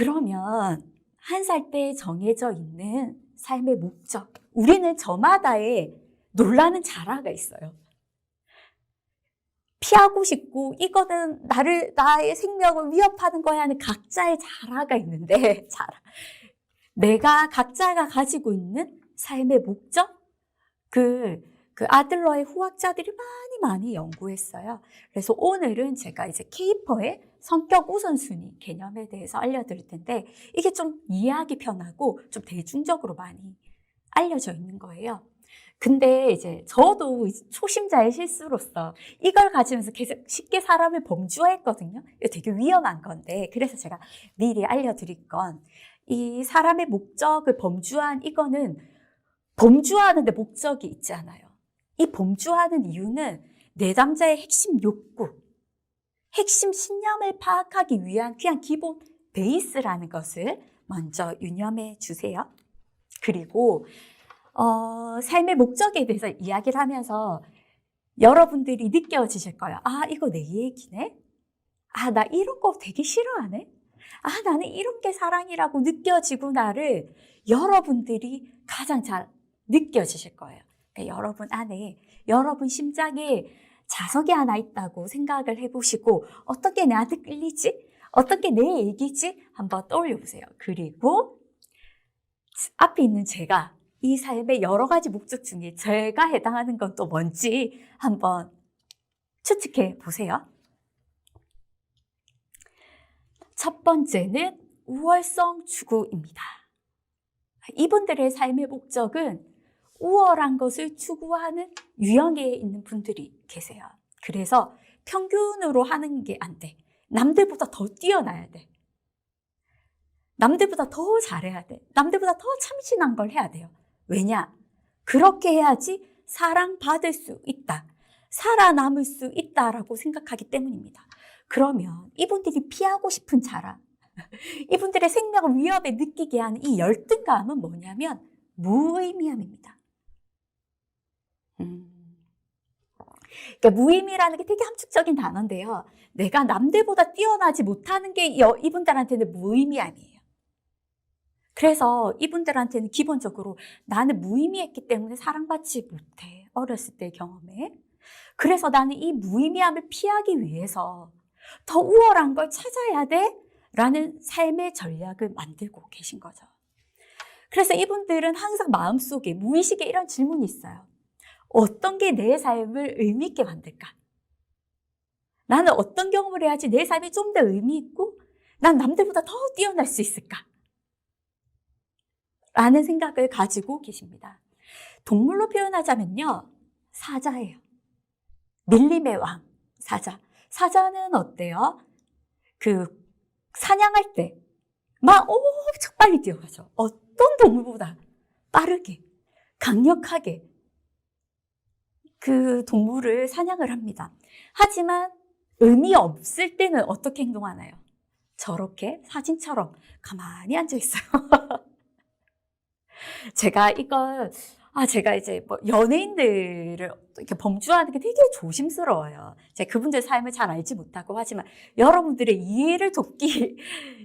그러면 한 살 때 정해져 있는 삶의 목적, 우리는 저마다의 놀라는 자라가 있어요. 피하고 싶고 이거는 나의 생명을 위협하는 거야 하는 각자의 자라가 있는데, 내가 각자가 가지고 있는 삶의 목적, 그 아들러의 후학자들이 많이 연구했어요. 그래서 오늘은 제가 이제 케이퍼의 성격 우선순위 개념에 대해서 알려드릴 텐데, 이게 좀 이해하기 편하고 좀 대중적으로 많이 알려져 있는 거예요. 근데 이제 저도 초심자의 실수로서 이걸 가지면서 계속 쉽게 사람을 범주화했거든요. 이거 되게 위험한 건데, 그래서 제가 미리 알려드릴 건, 이 사람의 목적을 범주화한 이거는 범주화하는데 목적이 있지 않아요. 이 범주화하는 이유는 내담자의 핵심 욕구, 핵심 신념을 파악하기 위한 그냥 기본 베이스라는 것을 먼저 유념해 주세요. 그리고 삶의 목적에 대해서 이야기를 하면서 여러분들이 느껴지실 거예요. 아, 이거 내 얘기네? 아, 나 이런 거 되게 싫어하네? 아, 나는 이런 게 사랑이라고 느껴지구나를 여러분들이 가장 잘 느껴지실 거예요. 그러니까 여러분 안에, 여러분 심장에 자석이 하나 있다고 생각을 해보시고, 어떻게 나한테 끌리지? 어떻게 내 얘기지? 한번 떠올려 보세요. 그리고 앞에 있는 제가 이 삶의 여러 가지 목적 중에 제가 해당하는 건 또 뭔지 한번 추측해 보세요. 첫 번째는 우월성 추구입니다. 이분들의 삶의 목적은 우월한 것을 추구하는 유형에 있는 분들이 계세요. 그래서 평균으로 하는 게 안 돼. 남들보다 더 뛰어나야 돼. 남들보다 더 잘해야 돼. 남들보다 더 참신한 걸 해야 돼요. 왜냐? 그렇게 해야지 사랑받을 수 있다. 살아남을 수 있다라고 생각하기 때문입니다. 그러면 이분들이 피하고 싶은 자라, 이분들의 생명을 위협에 느끼게 하는 이 열등감은 뭐냐면 무의미함입니다. 그러니까 무의미라는 게 되게 함축적인 단어인데요. 내가 남들보다 뛰어나지 못하는 게 이분들한테는 무의미함이에요. 그래서 이분들한테는 기본적으로 나는 무의미했기 때문에 사랑받지 못해. 어렸을 때 경험에. 그래서 나는 이 무의미함을 피하기 위해서 더 우월한 걸 찾아야 돼? 라는 삶의 전략을 만들고 계신 거죠. 그래서 이분들은 항상 마음속에, 무의식에 이런 질문이 있어요. 어떤 게 내 삶을 의미 있게 만들까? 나는 어떤 경험을 해야지 내 삶이 좀 더 의미 있고 난 남들보다 더 뛰어날 수 있을까? 라는 생각을 가지고 계십니다. 동물로 표현하자면요, 사자예요. 밀림의 왕, 사자. 사자는 어때요? 사냥할 때 막 엄청 빨리 뛰어가죠. 어떤 동물보다 빠르게, 강력하게 그 동물을 사냥을 합니다. 하지만 의미 없을 때는 어떻게 행동하나요? 저렇게 사진처럼 가만히 앉아 있어요. 제가 이제 연예인들을 이렇게 범주하는 게 되게 조심스러워요. 제가 그분들 삶을 잘 알지 못하고, 하지만 여러분들의 이해를 돕기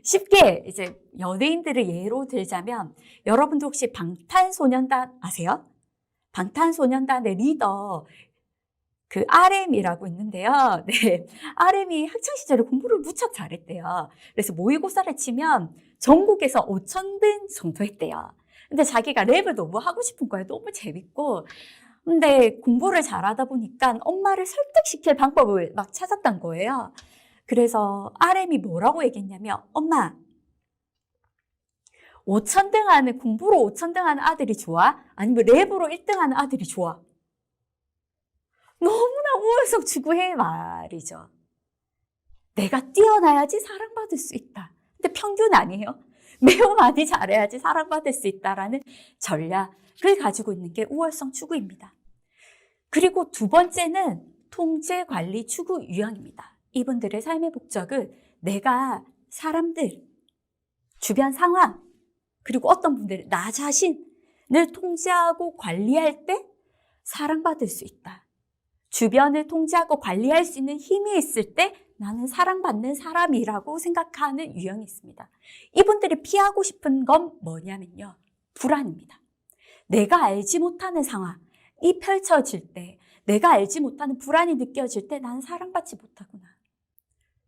쉽게 이제 연예인들을 예로 들자면, 여러분도 혹시 방탄소년단 아세요? 방탄소년단의 리더 RM이라고 있는데요. 네, RM이 학창시절에 공부를 무척 잘했대요. 그래서 모의고사를 치면 전국에서 5,000등 정도 했대요. 근데 자기가 랩을 너무 하고 싶은 거예요. 너무 재밌고. 근데 공부를 잘하다 보니까 엄마를 설득시킬 방법을 막 찾았던 거예요. 그래서 RM이 뭐라고 얘기했냐면, 엄마, 5,000등 하는, 공부로 5,000등 하는 아들이 좋아? 아니면 랩으로 1등 하는 아들이 좋아? 너무나 우월성 추구해 말이죠. 내가 뛰어나야지 사랑받을 수 있다. 근데 평균 아니에요. 매우 많이 잘해야지 사랑받을 수 있다라는 전략을 가지고 있는 게 우월성 추구입니다. 그리고 두 번째는 통제 관리 추구 유형입니다. 이분들의 삶의 목적은 내가 사람들, 주변 상황, 그리고 어떤 분들은 나 자신을 통제하고 관리할 때 사랑받을 수 있다. 주변을 통제하고 관리할 수 있는 힘이 있을 때 나는 사랑받는 사람이라고 생각하는 유형이 있습니다. 이분들이 피하고 싶은 건 뭐냐면요. 불안입니다. 내가 알지 못하는 상황이 펼쳐질 때, 내가 알지 못하는 불안이 느껴질 때 나는 사랑받지 못하구나.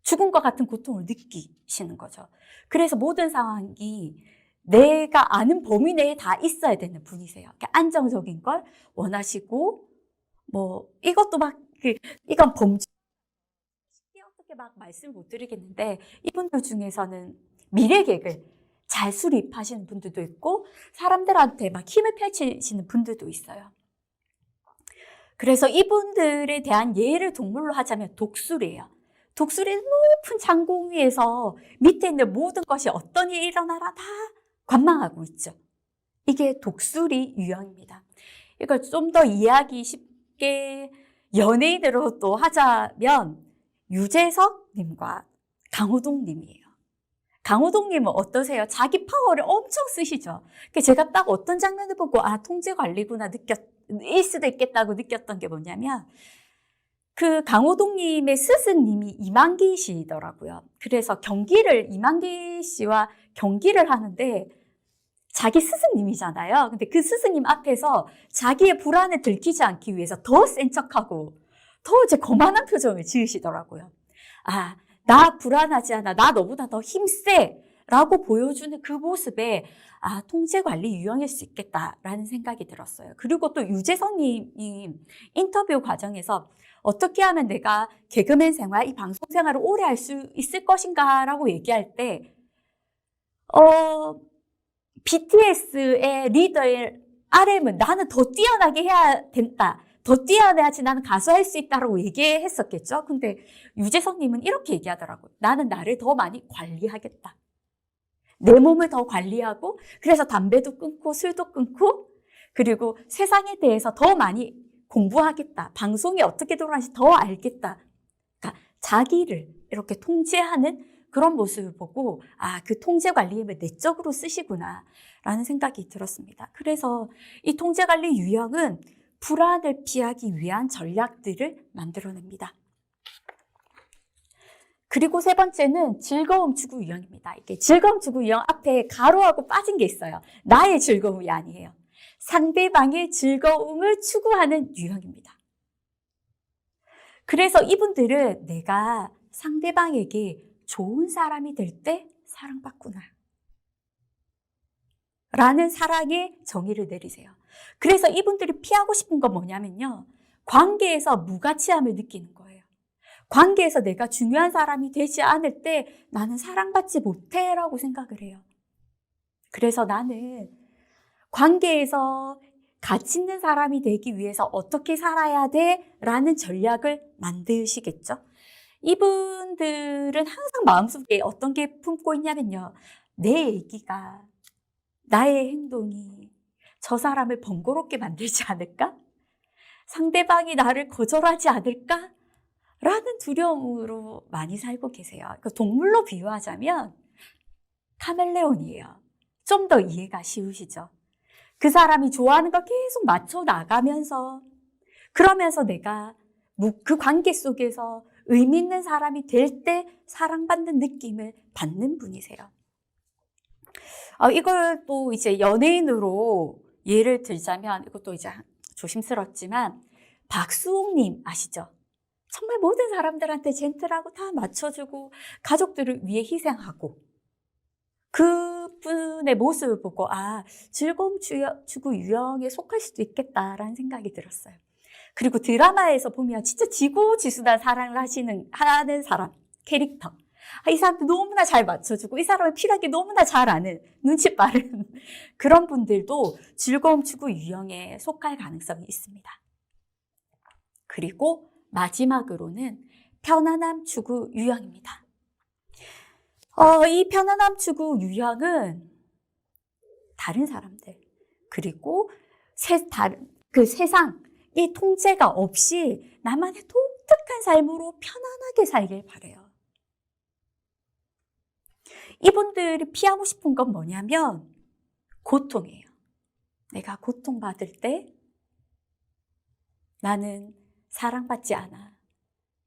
죽음과 같은 고통을 느끼시는 거죠. 그래서 모든 상황이 내가 아는 범위 내에 다 있어야 되는 분이세요. 안정적인 걸 원하시고, 이것도 이건 범죄. 쉽게 어떻게 말씀을 못 드리겠는데, 이분들 중에서는 미래 계획을 잘 수립하시는 분들도 있고, 사람들한테 힘을 펼치시는 분들도 있어요. 그래서 이분들에 대한 예를 동물로 하자면 독수리예요. 독수리 높은 장공 위에서 밑에 있는 모든 것이 어떤 일이 일어나라 다 관망하고 있죠. 이게 독수리 유형입니다. 이걸 좀 더 이해하기 쉽게 연예인으로 또 하자면 유재석님과 강호동님이에요. 강호동님은 어떠세요? 자기 파워를 엄청 쓰시죠. 제가 딱 어떤 장면을 보고 통제관리구나 일 수도 있겠다고 느꼈던 게 뭐냐면 그 강호동님의 스승님이 이만기 씨더라고요. 그래서 이만기 씨와 경기를 하는데 자기 스승님이잖아요. 근데 그 스승님 앞에서 자기의 불안을 들키지 않기 위해서 더 센 척하고 더 이제 거만한 표정을 지으시더라고요. 나 불안하지 않아. 나 너보다 더 힘세. 라고 보여주는 그 모습에 통제관리 유형일 수 있겠다라는 생각이 들었어요. 그리고 또 유재석님이 인터뷰 과정에서 어떻게 하면 내가 개그맨 생활, 이 방송 생활을 오래 할 수 있을 것인가 라고 얘기할 때 BTS의 리더의 RM은 나는 더 뛰어나게 해야 된다. 더 뛰어나야지 나는 가수할 수 있다라고 얘기했었겠죠. 근데 유재석님은 이렇게 얘기하더라고요. 나는 나를 더 많이 관리하겠다. 내 몸을 더 관리하고 그래서 담배도 끊고 술도 끊고 그리고 세상에 대해서 더 많이 공부하겠다. 방송이 어떻게 돌아가는지 더 알겠다. 그러니까 자기를 이렇게 통제하는 그런 모습을 보고 그 통제관리 힘을 내적으로 쓰시구나 라는 생각이 들었습니다. 그래서 이 통제관리 유형은 불안을 피하기 위한 전략들을 만들어냅니다. 그리고 세 번째는 즐거움 추구 유형입니다. 이게 즐거움 추구 유형 앞에 가로하고 빠진 게 있어요. 나의 즐거움이 아니에요. 상대방의 즐거움을 추구하는 유형입니다. 그래서 이분들은 내가 상대방에게 좋은 사람이 될 때 사랑받구나 라는 사랑의 정의를 내리세요. 그래서 이분들이 피하고 싶은 건 뭐냐면요. 관계에서 무가치함을 느끼는 거예요. 관계에서 내가 중요한 사람이 되지 않을 때 나는 사랑받지 못해 라고 생각을 해요. 그래서 나는 관계에서 가치 있는 사람이 되기 위해서 어떻게 살아야 돼? 라는 전략을 만드시겠죠. 이분들은 항상 마음속에 어떤 게 품고 있냐면요. 내 얘기가, 나의 행동이 저 사람을 번거롭게 만들지 않을까? 상대방이 나를 거절하지 않을까? 라는 두려움으로 많이 살고 계세요. 동물로 비유하자면 카멜레온이에요. 좀 더 이해가 쉬우시죠? 그 사람이 좋아하는 거 계속 맞춰 나가면서 그러면서 내가 그 관계 속에서 의미 있는 사람이 될 때 사랑받는 느낌을 받는 분이세요. 이걸 또 이제 연예인으로 예를 들자면 이것도 이제 조심스럽지만 박수홍님 아시죠? 정말 모든 사람들한테 젠틀하고 다 맞춰주고 가족들을 위해 희생하고 그분의 모습을 보고 즐거움 추구 유형에 속할 수도 있겠다라는 생각이 들었어요. 그리고 드라마에서 보면 진짜 지고지순한 사랑을 하는 사람, 캐릭터. 이 사람도 너무나 잘 맞춰주고 이 사람을 필요하게 너무나 잘 아는 눈치 빠른 그런 분들도 즐거움 추구 유형에 속할 가능성이 있습니다. 그리고 마지막으로는 편안함 추구 유형입니다. 이 편안함 추구 유형은 다른 사람들 그리고 그 세상의 통제가 없이 나만의 독특한 삶으로 편안하게 살길 바라요. 이분들이 피하고 싶은 건 뭐냐면 고통이에요. 내가 고통받을 때 나는 사랑받지 않아.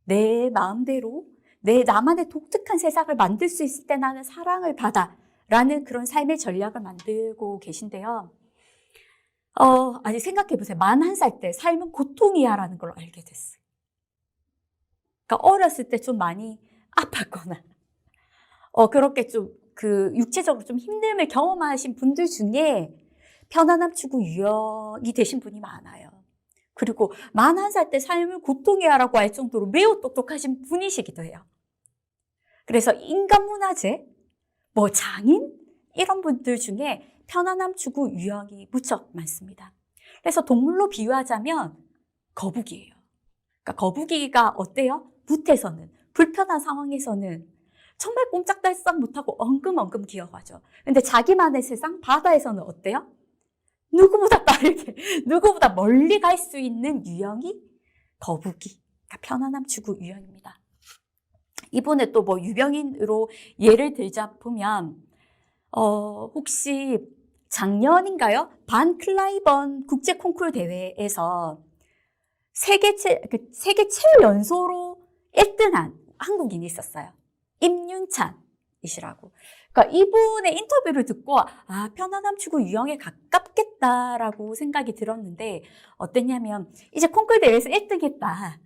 내 마음대로 나만의 독특한 세상을 만들 수 있을 때 나는 사랑을 받아. 라는 그런 삶의 전략을 만들고 계신데요. 아직 생각해 보세요. 41살 때 삶은 고통이야 라는 걸 알게 됐어요. 그러니까 어렸을 때 좀 많이 아팠거나, 그렇게 좀 육체적으로 좀 힘듦을 경험하신 분들 중에 편안함 추구 유형이 되신 분이 많아요. 그리고 41살 때 삶을 고통이야 라고 할 정도로 매우 똑똑하신 분이시기도 해요. 그래서 인간문화재, 장인? 이런 분들 중에 편안함 추구 유형이 무척 많습니다. 그래서 동물로 비유하자면 거북이에요. 그러니까 거북이가 어때요? 무태서는, 불편한 상황에서는 정말 꼼짝달싹 못하고 엉금엉금 기어가죠. 근데 자기만의 세상, 바다에서는 어때요? 누구보다 빠르게, 누구보다 멀리 갈 수 있는 유형이 거북이, 그러니까 편안함 추구 유형입니다. 이번에 또 유명인으로 예를 들자 보면, 혹시 작년인가요? 반 클라이번 국제 콩쿠르 대회에서 세계 최연소로 1등한 한국인이 있었어요. 임윤찬이시라고. 그러니까 이분의 인터뷰를 듣고 편안함 추구 유형에 가깝겠다라고 생각이 들었는데 어땠냐면 이제 콩쿠르 대회에서 1등 했다.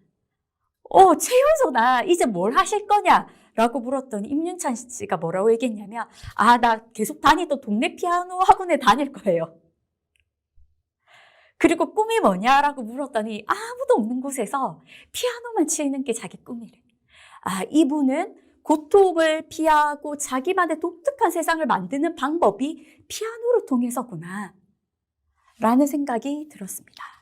최연소다. 이제 뭘 하실 거냐? 라고 물었더니 임윤찬 씨가 뭐라고 얘기했냐면 나 계속 다니던 동네 피아노 학원에 다닐 거예요. 그리고 꿈이 뭐냐라고 물었더니 아무도 없는 곳에서 피아노만 치는 게 자기 꿈이래. 이분은 고통을 피하고 자기만의 독특한 세상을 만드는 방법이 피아노를 통해서구나 라는 생각이 들었습니다.